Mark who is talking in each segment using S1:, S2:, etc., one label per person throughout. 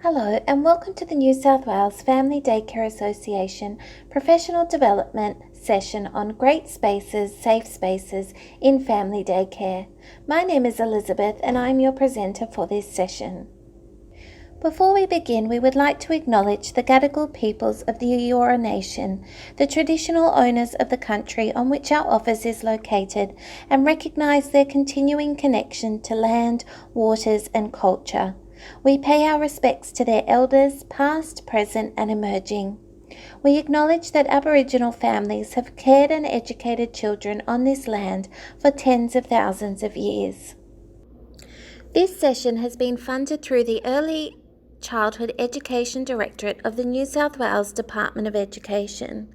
S1: Hello and welcome to the New South Wales Family Daycare Association Professional Development session on Great Spaces, Safe Spaces in Family Daycare. My name is Elizabeth and I'm your presenter for this session. Before we begin, we would like to acknowledge the Gadigal peoples of the Eora Nation, the traditional owners of the country on which our office is located, and recognise their continuing connection to land, waters and culture. We pay our respects to their elders, past, present and emerging. We acknowledge that Aboriginal families have cared and educated children on this land for tens of thousands of years. This session has been funded through the Early Childhood Education Directorate of the New South Wales Department of Education.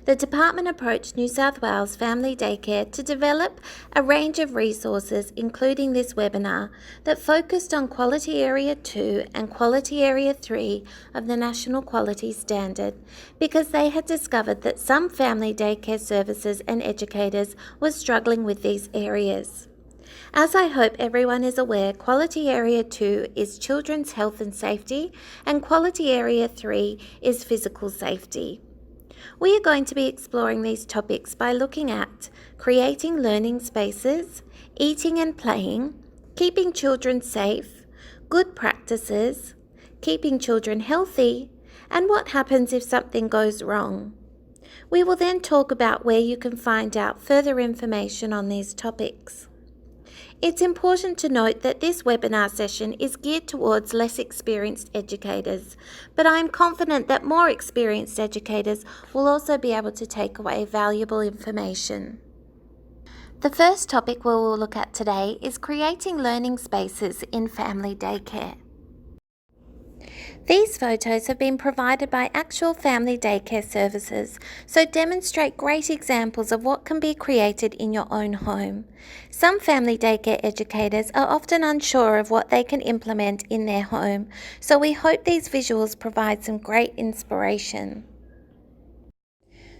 S1: The department approached New South Wales Family Daycare to develop a range of resources, including this webinar, that focused on Quality Area 2 and Quality Area 3 of the National Quality Standard, because they had discovered that some family daycare services and educators were struggling with these areas. As I hope everyone is aware, Quality Area 2 is children's health and safety, and Quality Area 3 is physical safety. We are going to be exploring these topics by looking at creating learning spaces, eating and playing, keeping children safe, good practices, keeping children healthy, and what happens if something goes wrong. We will then talk about where you can find out further information on these topics. It's important to note that this webinar session is geared towards less experienced educators, but I am confident that more experienced educators will also be able to take away valuable information. The first topic we will look at today is creating learning spaces in family daycare. These photos have been provided by actual family daycare services, so demonstrate great examples of what can be created in your own home. Some family daycare educators are often unsure of what they can implement in their home, so we hope these visuals provide some great inspiration.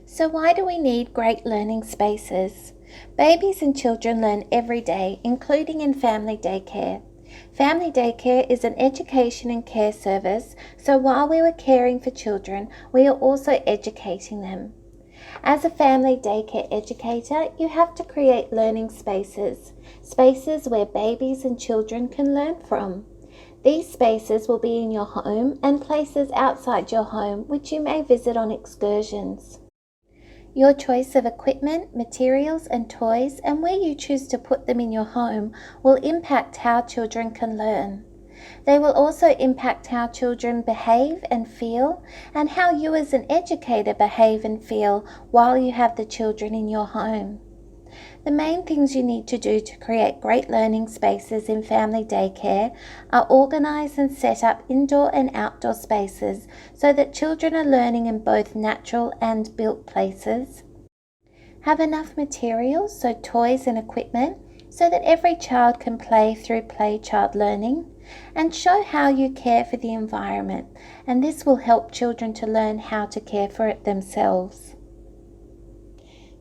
S1: So why do we need great learning spaces? Babies and children learn every day, including in family daycare. Family daycare is an education and care service, so while we were caring for children, we are also educating them. As a family daycare educator, you have to create learning spaces, spaces where babies and children can learn from. These spaces will be in your home and places outside your home which you may visit on excursions. Your choice of equipment, materials and toys and where you choose to put them in your home will impact how children can learn. They will also impact how children behave and feel, and how you as an educator behave and feel while you have the children in your home. The main things you need to do to create great learning spaces in family daycare are organise and set up indoor and outdoor spaces so that children are learning in both natural and built places. Have enough materials, so toys and equipment, so that every child can play through play child learning, and show how you care for the environment, and this will help children to learn how to care for it themselves.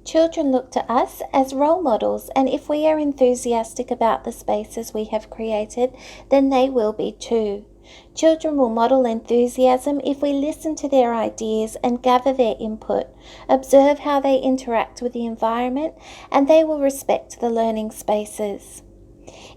S1: Children look to us as role models, and if we are enthusiastic about the spaces we have created, then they will be too. Children will model enthusiasm if we listen to their ideas and gather their input, observe how they interact with the environment, and they will respect the learning spaces.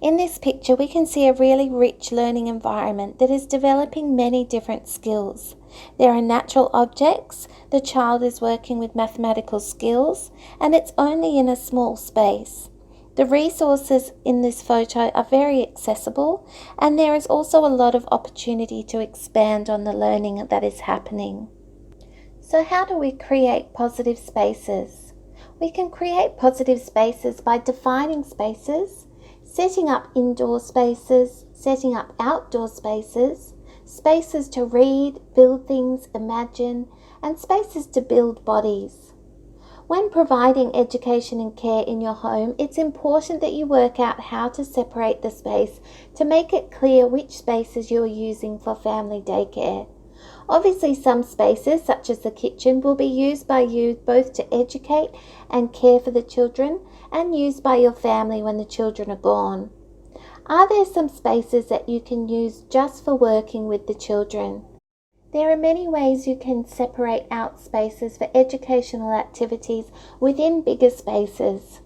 S1: In this picture, we can see a really rich learning environment that is developing many different skills. There are natural objects, the child is working with mathematical skills, and it's only in a small space. The resources in this photo are very accessible, and there is also a lot of opportunity to expand on the learning that is happening. So how do we create positive spaces? We can create positive spaces by defining spaces, setting up indoor spaces, setting up outdoor spaces, spaces to read, build things, imagine, and spaces to build bodies. When providing education and care in your home, it's important that you work out how to separate the space to make it clear which spaces you are using for family daycare. Obviously, some spaces, such as the kitchen, will be used by you both to educate and care for the children, and used by your family when the children are gone. Are there some spaces that you can use just for working with the children? There are many ways you can separate out spaces for educational activities within bigger spaces.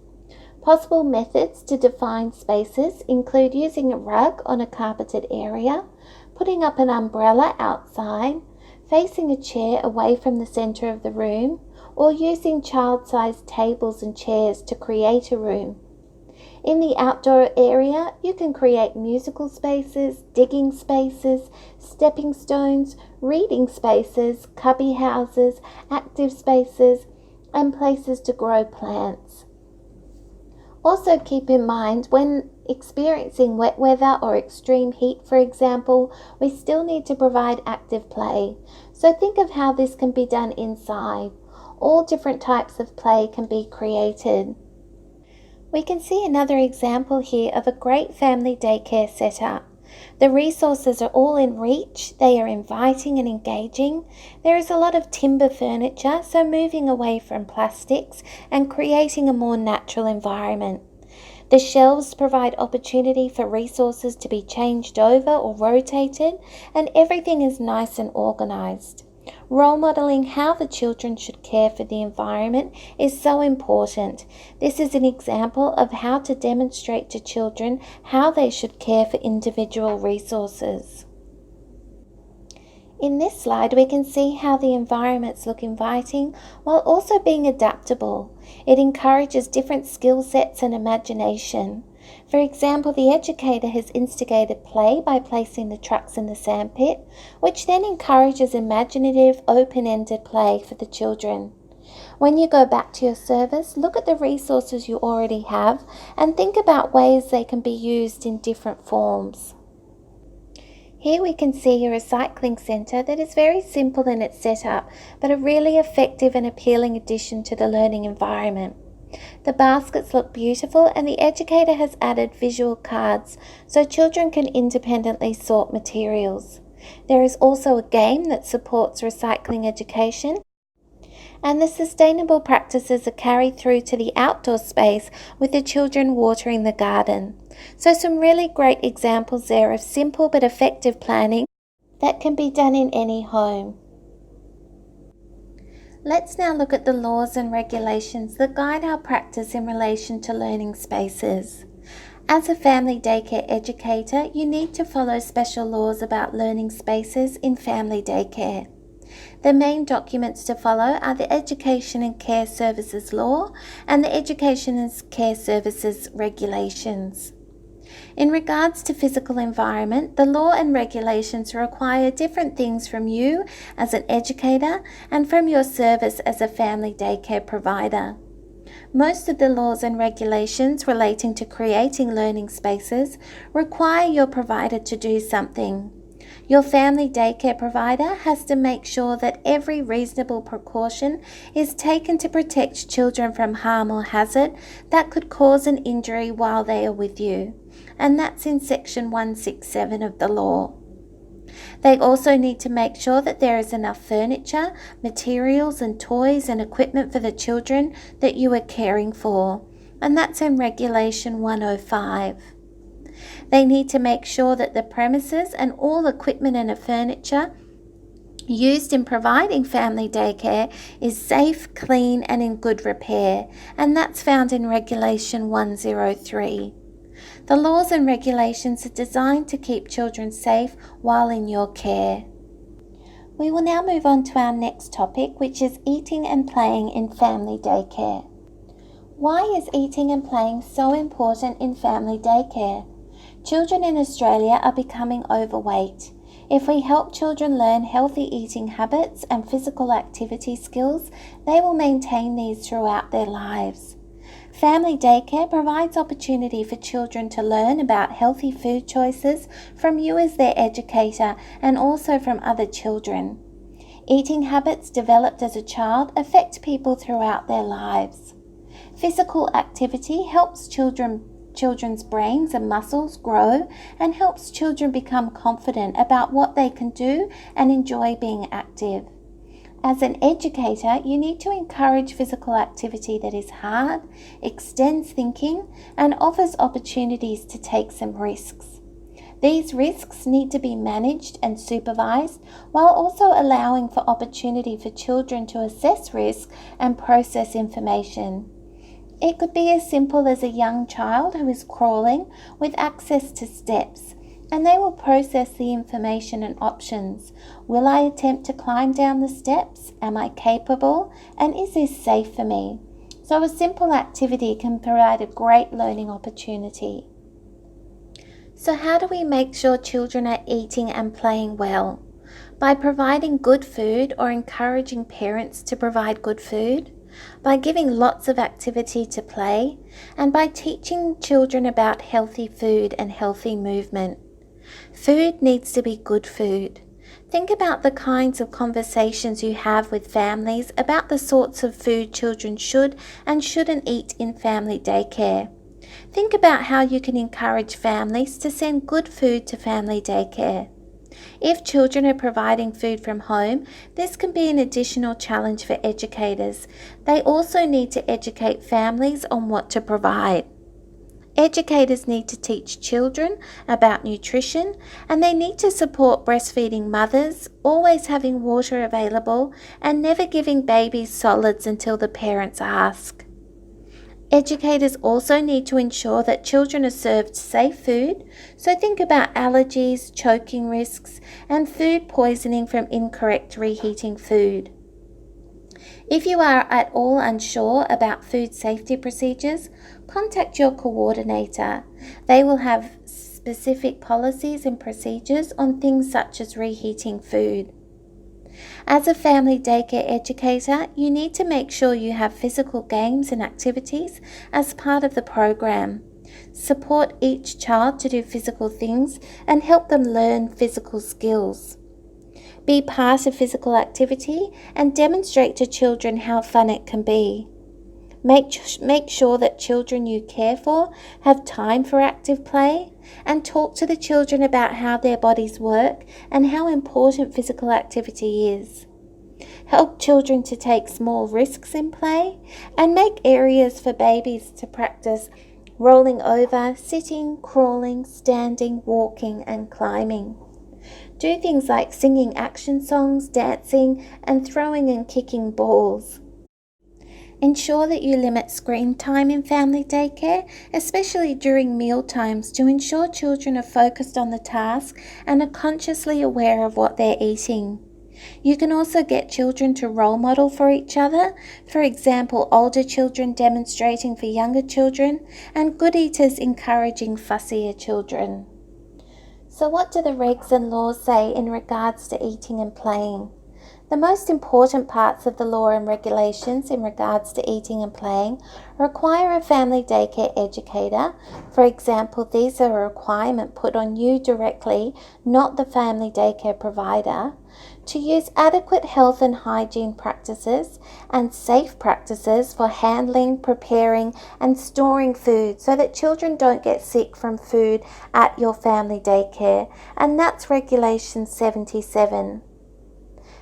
S1: Possible methods to define spaces include using a rug on a carpeted area, putting up an umbrella outside, facing a chair away from the centre of the room, or using child-sized tables and chairs to create a room. In the outdoor area, you can create musical spaces, digging spaces, stepping stones, reading spaces, cubby houses, active spaces, and places to grow plants. Also keep in mind, when experiencing wet weather or extreme heat, for example, we still need to provide active play. So think of how this can be done inside. All different types of play can be created. We can see another example here of a great family daycare setup. The resources are all in reach, they are inviting and engaging. There is a lot of timber furniture, so moving away from plastics and creating a more natural environment. The shelves provide opportunity for resources to be changed over or rotated, and everything is nice and organised. Role modelling how the children should care for the environment is so important. This is an example of how to demonstrate to children how they should care for individual resources. In this slide, we can see how the environments look inviting while also being adaptable. It encourages different skill sets and imagination. For example, the educator has instigated play by placing the trucks in the sandpit, which then encourages imaginative, open-ended play for the children. When you go back to your service, look at the resources you already have and think about ways they can be used in different forms. Here we can see a recycling centre that is very simple in its setup, but a really effective and appealing addition to the learning environment. The baskets look beautiful and the educator has added visual cards so children can independently sort materials. There is also a game that supports recycling education, and the sustainable practices are carried through to the outdoor space with the children watering the garden. So some really great examples there of simple but effective planning that can be done in any home. Let's now look at the laws and regulations that guide our practice in relation to learning spaces. As a family daycare educator, you need to follow special laws about learning spaces in family daycare. The main documents to follow are the Education and Care Services Law and the Education and Care Services Regulations. In regards to physical environment, the law and regulations require different things from you as an educator and from your service as a family daycare provider. Most of the laws and regulations relating to creating learning spaces require your provider to do something. Your family daycare provider has to make sure that every reasonable precaution is taken to protect children from harm or hazard that could cause an injury while they are with you, and that's in section 167 of the law. They also need to make sure that there is enough furniture, materials and toys and equipment for the children that you are caring for, and that's in regulation 105. They need to make sure that the premises and all equipment and furniture used in providing family daycare is safe, clean and in good repair, and that's found in Regulation 103. The laws and regulations are designed to keep children safe while in your care. We will now move on to our next topic, which is eating and playing in family daycare. Why is eating and playing so important in family daycare? Children in Australia are becoming overweight. If we help children learn healthy eating habits and physical activity skills, they will maintain these throughout their lives. Family daycare provides opportunity for children to learn about healthy food choices from you as their educator and also from other children. Eating habits developed as a child affect people throughout their lives. Physical activity helps children's brains and muscles grow and helps children become confident about what they can do and enjoy being active. As an educator, you need to encourage physical activity that is hard, extends thinking, and offers opportunities to take some risks. These risks need to be managed and supervised while also allowing for opportunity for children to assess risk and process information. It could be as simple as a young child who is crawling with access to steps, and they will process the information and options. Will I attempt to climb down the steps? Am I capable? And is this safe for me? So a simple activity can provide a great learning opportunity. So how do we make sure children are eating and playing well? By providing good food or encouraging parents to provide good food, by giving lots of activity to play, and by teaching children about healthy food and healthy movement. Food needs to be good food. Think about the kinds of conversations you have with families about the sorts of food children should and shouldn't eat in family daycare. Think about how you can encourage families to send good food to family daycare. If children are providing food from home, this can be an additional challenge for educators. They also need to educate families on what to provide. Educators need to teach children about nutrition, and they need to support breastfeeding mothers, always having water available, and never giving babies solids until the parents ask. Educators also need to ensure that children are served safe food, so think about allergies, choking risks, and food poisoning from incorrect reheating food. If you are at all unsure about food safety procedures, contact your coordinator. They will have specific policies and procedures on things such as reheating food. As a family daycare educator, you need to make sure you have physical games and activities as part of the program. Support each child to do physical things and help them learn physical skills. Be part of physical activity and demonstrate to children how fun it can be. Make sure that children you care for have time for active play, and talk to the children about how their bodies work and how important physical activity is. Help children to take small risks in play, and make areas for babies to practice rolling over, sitting, crawling, standing, walking, and climbing. Do things like singing action songs, dancing, and throwing and kicking balls. Ensure that you limit screen time in family daycare, especially during meal times, to ensure children are focused on the task and are consciously aware of what they're eating. You can also get children to role model for each other, for example, older children demonstrating for younger children, and good eaters encouraging fussier children. So what do the regs and laws say in regards to eating and playing? The most important parts of the law and regulations in regards to eating and playing require a family daycare educator. For example, these are a requirement put on you directly, not the family daycare provider, to use adequate health and hygiene practices and safe practices for handling, preparing, and storing food so that children don't get sick from food at your family daycare, and that's Regulation 77.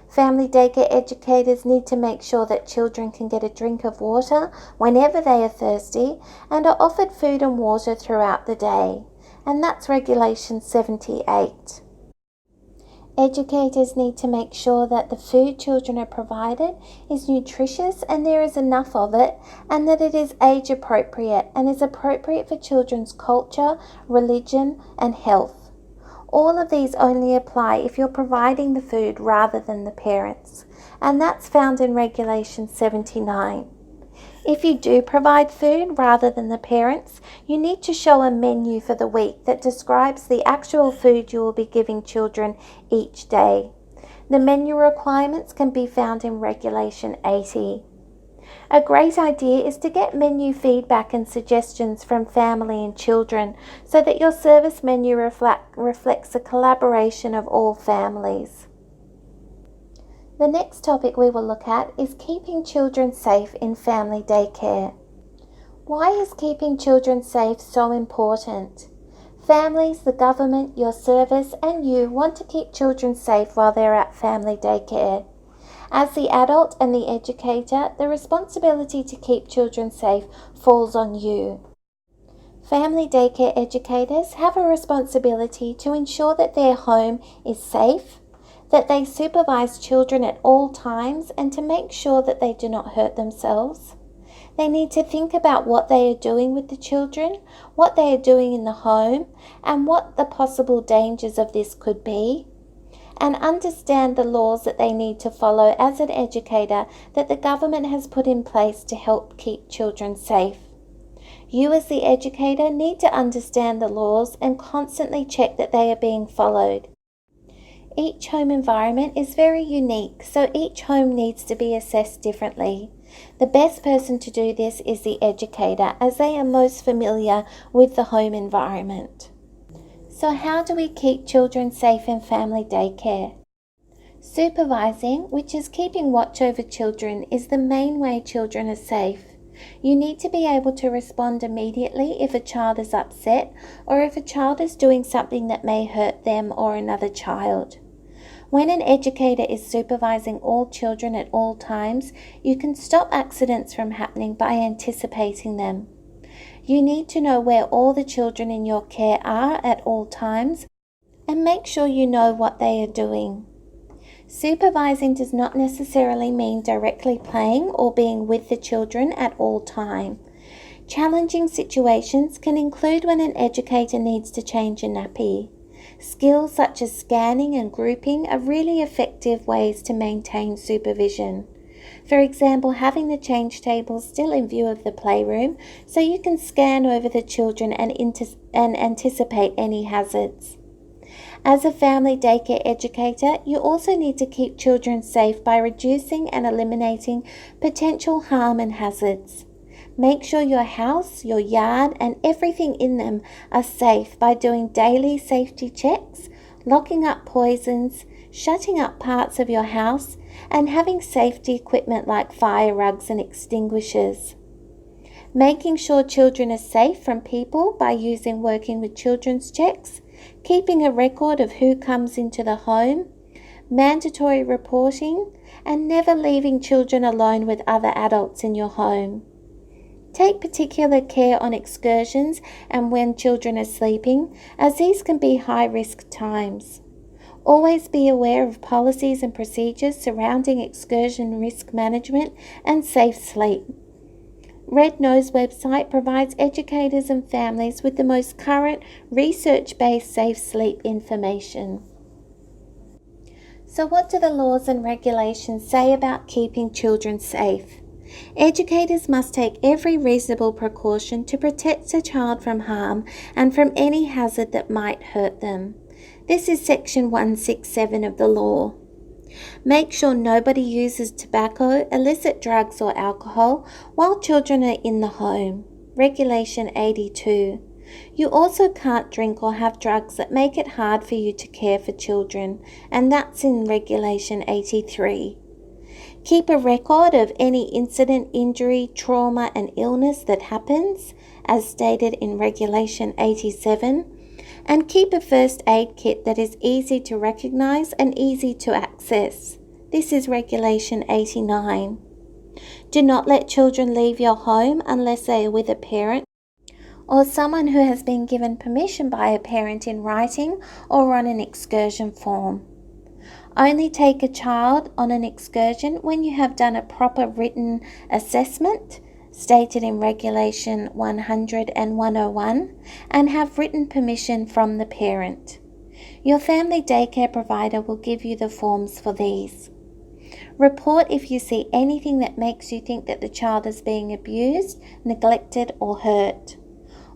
S1: Family daycare educators need to make sure that children can get a drink of water whenever they are thirsty and are offered food and water throughout the day, and that's Regulation 78. Educators need to make sure that the food children are provided is nutritious and there is enough of it, and that it is age appropriate and is appropriate for children's culture, religion, and health. All of these only apply if you're providing the food rather than the parents, and that's found in Regulation 79. If you do provide food rather than the parents, you need to show a menu for the week that describes the actual food you will be giving children each day. The menu requirements can be found in Regulation 80. A great idea is to get menu feedback and suggestions from family and children so that your service menu reflects a collaboration of all families. The next topic we will look at is keeping children safe in family daycare. Why is keeping children safe so important? Families, the government, your service, and you want to keep children safe while they're at family daycare. As the adult and the educator, the responsibility to keep children safe falls on you. Family daycare educators have a responsibility to ensure that their home is safe, that they supervise children at all times, and to make sure that they do not hurt themselves. They need to think about what they are doing with the children, what they are doing in the home, and what the possible dangers of this could be, and understand the laws that they need to follow as an educator that the government has put in place to help keep children safe. You as the educator need to understand the laws and constantly check that they are being followed. Each home environment is very unique, so each home needs to be assessed differently. The best person to do this is the educator, as they are most familiar with the home environment. So how do we keep children safe in family daycare? Supervising, which is keeping watch over children, is the main way children are safe. You need to be able to respond immediately if a child is upset or if a child is doing something that may hurt them or another child. When an educator is supervising all children at all times, you can stop accidents from happening by anticipating them. You need to know where all the children in your care are at all times and make sure you know what they are doing. Supervising does not necessarily mean directly playing or being with the children at all time. Challenging situations can include when an educator needs to change a nappy. Skills such as scanning and grouping are really effective ways to maintain supervision. For example, having the change table still in view of the playroom so you can scan over the children and anticipate any hazards. As a family daycare educator, you also need to keep children safe by reducing and eliminating potential harm and hazards. Make sure your house, your yard, and everything in them are safe by doing daily safety checks, locking up poisons, shutting up parts of your house, and having safety equipment like fire rugs and extinguishers. Making sure children are safe from people by working with children's checks, keeping a record of who comes into the home, mandatory reporting, and never leaving children alone with other adults in your home. Take particular care on excursions and when children are sleeping, as these can be high-risk times. Always be aware of policies and procedures surrounding excursion risk management and safe sleep. Red Nose website provides educators and families with the most current research-based safe sleep information. So what do the laws and regulations say about keeping children safe? Educators must take every reasonable precaution to protect a child from harm and from any hazard that might hurt them. This is Section 167 of the law. Make sure nobody uses tobacco, illicit drugs or alcohol while children are in the home. Regulation 82. You also can't drink or have drugs that make it hard for you to care for children, and that's in Regulation 83. Keep a record of any incident, injury, trauma and illness that happens, as stated in Regulation 87, and keep a first aid kit that is easy to recognise and easy to access. This is Regulation 89. Do not let children leave your home unless they are with a parent or someone who has been given permission by a parent in writing or on an excursion form. Only take a child on an excursion when you have done a proper written assessment, stated in Regulation 100 and 101, and have written permission from the parent. Your family daycare provider will give you the forms for these. Report if you see anything that makes you think that the child is being abused, neglected, or hurt.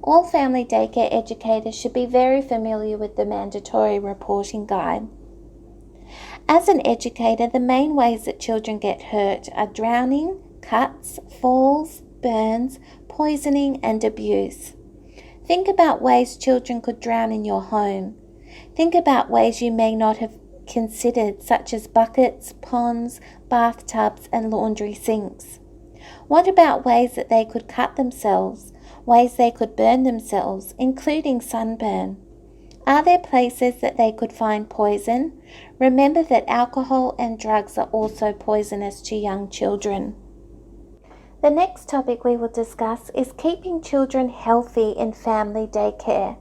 S1: All family daycare educators should be very familiar with the mandatory reporting guide. As an educator, the main ways that children get hurt are drowning, cuts, falls, burns, poisoning, and abuse. Think about ways children could drown in your home. Think about ways you may not have considered, such as buckets, ponds, bathtubs, and laundry sinks. What about ways that they could cut themselves, ways they could burn themselves, including sunburn? Are there places that they could find poison? Remember that alcohol and drugs are also poisonous to young children. The next topic we will discuss is keeping children healthy in family daycare.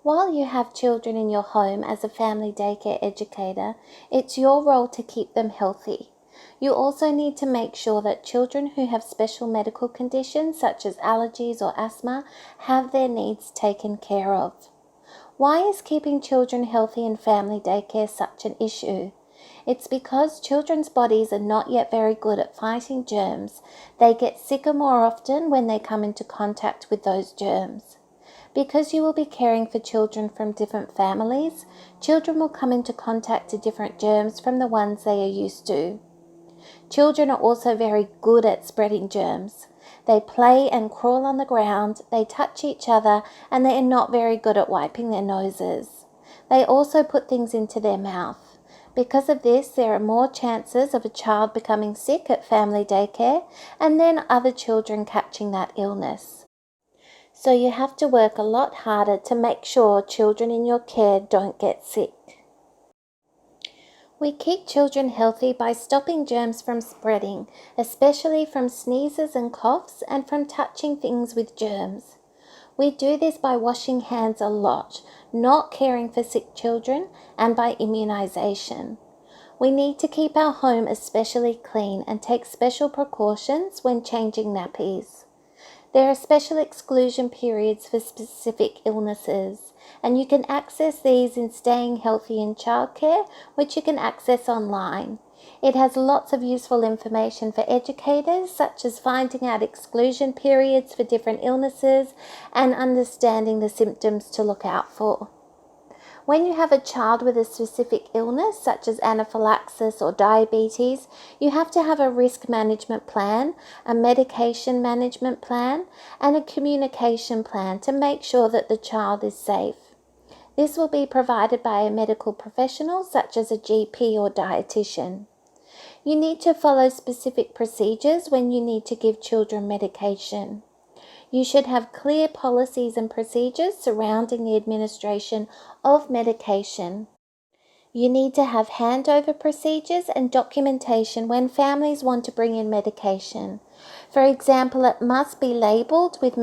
S1: While you have children in your home as a family daycare educator, it's your role to keep them healthy. You also need to make sure that children who have special medical conditions such as allergies or asthma have their needs taken care of. Why is keeping children healthy in family daycare such an issue? It's because children's bodies are not yet very good at fighting germs. They get sicker more often when they come into contact with those germs. Because you will be caring for children from different families, children will come into contact to different germs from the ones they are used to. Children are also very good at spreading germs. They play and crawl on the ground, they touch each other, and they are not very good at wiping their noses. They also put things into their mouth. Because of this, there are more chances of a child becoming sick at family daycare and then other children catching that illness. So you have to work a lot harder to make sure children in your care don't get sick. We keep children healthy by stopping germs from spreading, especially from sneezes and coughs and from touching things with germs. We do this by washing hands a lot, not caring for sick children, and by immunization. We need to keep our home especially clean and take special precautions when changing nappies. There are special exclusion periods for specific illnesses, and you can access these in Staying Healthy in Childcare, which you can access online. It has lots of useful information for educators, such as finding out exclusion periods for different illnesses and understanding the symptoms to look out for. When you have a child with a specific illness, such as anaphylaxis or diabetes, you have to have a risk management plan, a medication management plan, and a communication plan to make sure that the child is safe. This will be provided by a medical professional, such as a GP or dietitian. You need to follow specific procedures when you need to give children medication. You should have clear policies and procedures surrounding the administration of medication. You need to have handover procedures and documentation when families want to bring in medication. For example, it must be labelled with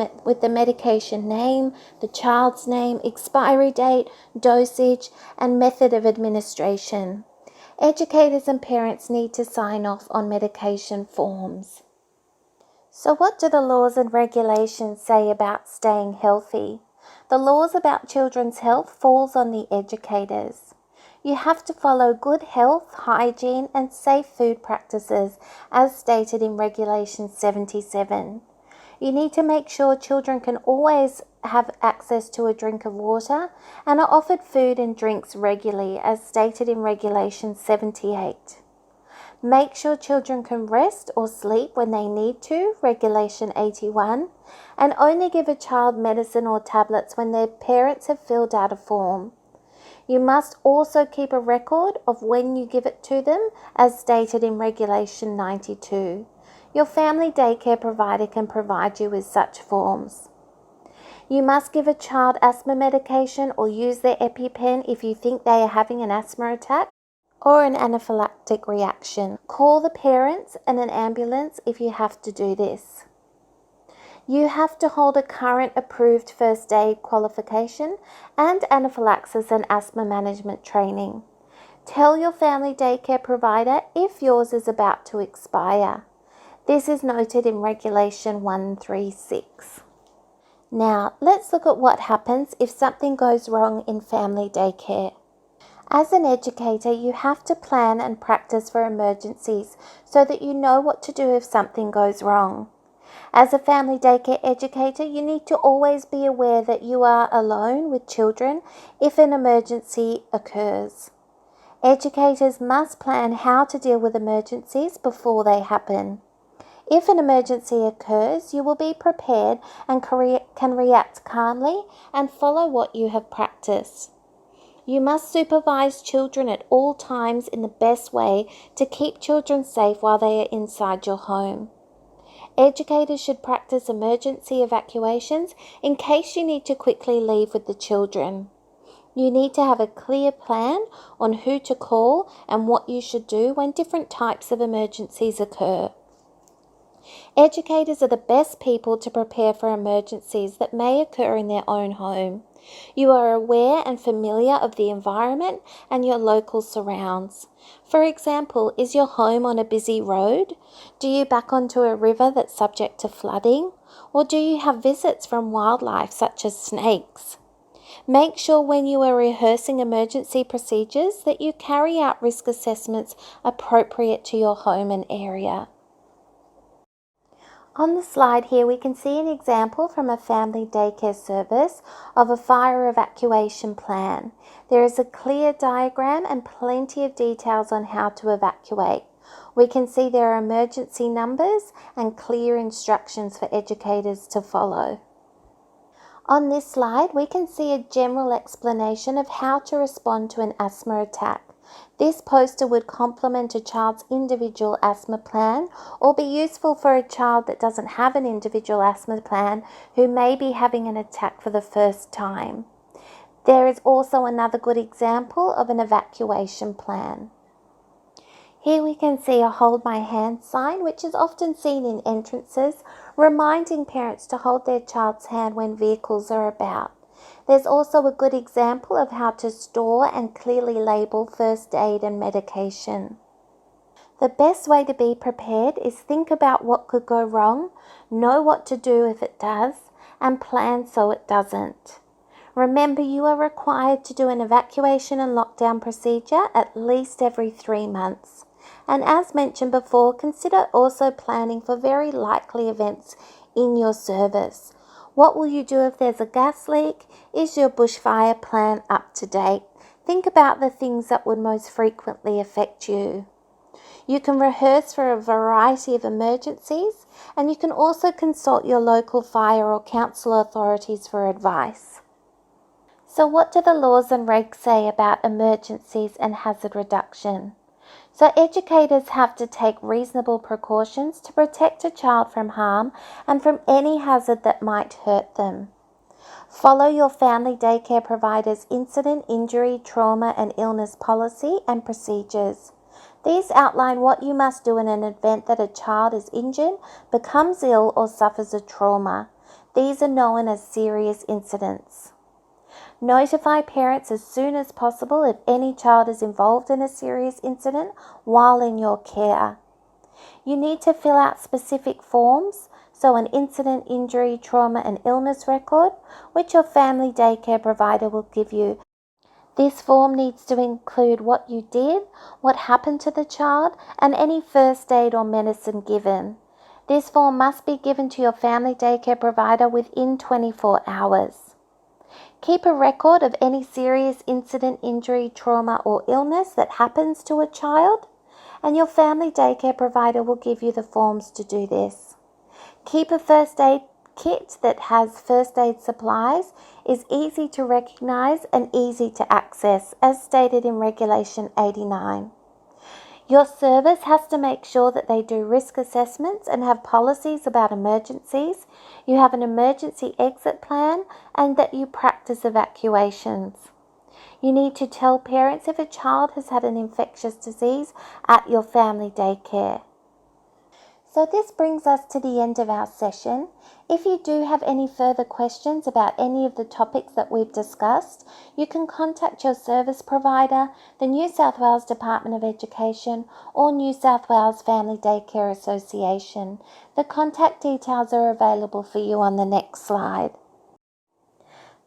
S1: the medication name, the child's name, expiry date, dosage, and method of administration. Educators and parents need to sign off on medication forms. So what do the laws and regulations say about staying healthy? The laws about children's health falls on the educators. You have to follow good health, hygiene and safe food practices as stated in Regulation 77. You need to make sure children can always have access to a drink of water and are offered food and drinks regularly as stated in Regulation 78. Make sure children can rest or sleep when they need to, Regulation 81, and only give a child medicine or tablets when their parents have filled out a form. You must also keep a record of when you give it to them, as stated in Regulation 92. Your family daycare provider can provide you with such forms. You must give a child asthma medication or use their EpiPen if you think they are having an asthma attack or an anaphylactic reaction. Call the parents and an ambulance if you have to do this. You have to hold a current approved first aid qualification and anaphylaxis and asthma management training. Tell your family daycare provider if yours is about to expire. This is noted in Regulation 136. Now, let's look at what happens if something goes wrong in family daycare. As an educator, you have to plan and practice for emergencies so that you know what to do if something goes wrong. As a family daycare educator, you need to always be aware that you are alone with children if an emergency occurs. Educators must plan how to deal with emergencies before they happen. If an emergency occurs, you will be prepared and can react calmly and follow what you have practiced. You must supervise children at all times in the best way to keep children safe while they are inside your home. Educators should practice emergency evacuations in case you need to quickly leave with the children. You need to have a clear plan on who to call and what you should do when different types of emergencies occur. Educators are the best people to prepare for emergencies that may occur in their own home. You are aware and familiar of the environment and your local surrounds. For example, is your home on a busy road? Do you back onto a river that's subject to flooding? Or do you have visits from wildlife such as snakes? Make sure when you are rehearsing emergency procedures that you carry out risk assessments appropriate to your home and area. On the slide here, we can see an example from a family daycare service of a fire evacuation plan. There is a clear diagram and plenty of details on how to evacuate. We can see there are emergency numbers and clear instructions for educators to follow. On this slide, we can see a general explanation of how to respond to an asthma attack. This poster would complement a child's individual asthma plan or be useful for a child that doesn't have an individual asthma plan who may be having an attack for the first time. There is also another good example of an evacuation plan. Here we can see a hold my hand sign, which is often seen in entrances, reminding parents to hold their child's hand when vehicles are about. There's also a good example of how to store and clearly label first aid and medication. The best way to be prepared is think about what could go wrong, know what to do if it does, and plan so it doesn't. Remember, you are required to do an evacuation and lockdown procedure at least every 3 months. And as mentioned before, consider also planning for very likely events in your service. What will you do if there's a gas leak? Is your bushfire plan up to date? Think about the things that would most frequently affect you. You can rehearse for a variety of emergencies, and you can also consult your local fire or council authorities for advice. So what do the laws and regs say about emergencies and hazard reduction? So educators have to take reasonable precautions to protect a child from harm and from any hazard that might hurt them. Follow your family daycare provider's incident, injury, trauma and illness policy and procedures. These outline what you must do in an event that a child is injured, becomes ill or suffers a trauma. These are known as serious incidents. Notify parents as soon as possible if any child is involved in a serious incident while in your care. You need to fill out specific forms, so an incident, injury, trauma and illness record, which your family daycare provider will give you. This form needs to include what you did, what happened to the child, and any first aid or medicine given. This form must be given to your family daycare provider within 24 hours. Keep a record of any serious incident, injury, trauma or illness that happens to a child, and your family daycare provider will give you the forms to do this. Keep a first aid kit that has first aid supplies, is easy to recognize and easy to access, as stated in Regulation 89. Your service has to make sure that they do risk assessments and have policies about emergencies, you have an emergency exit plan, and that you practice evacuations. You need to tell parents if a child has had an infectious disease at your family daycare. So this brings us to the end of our session. If you do have any further questions about any of the topics that we've discussed, you can contact your service provider, the New South Wales Department of Education, or New South Wales Family Daycare Association. The contact details are available for you on the next slide.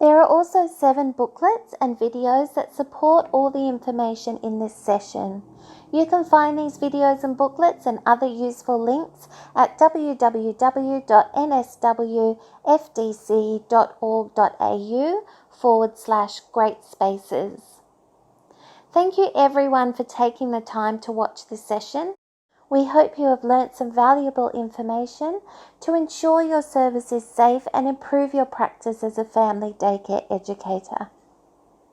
S1: There are also 7 booklets and videos that support all the information in this session. You can find these videos and booklets and other useful links at www.nswfdc.org.au/Great Spaces. Thank you everyone for taking the time to watch this session. We hope you have learnt some valuable information to ensure your service is safe and improve your practice as a family daycare educator.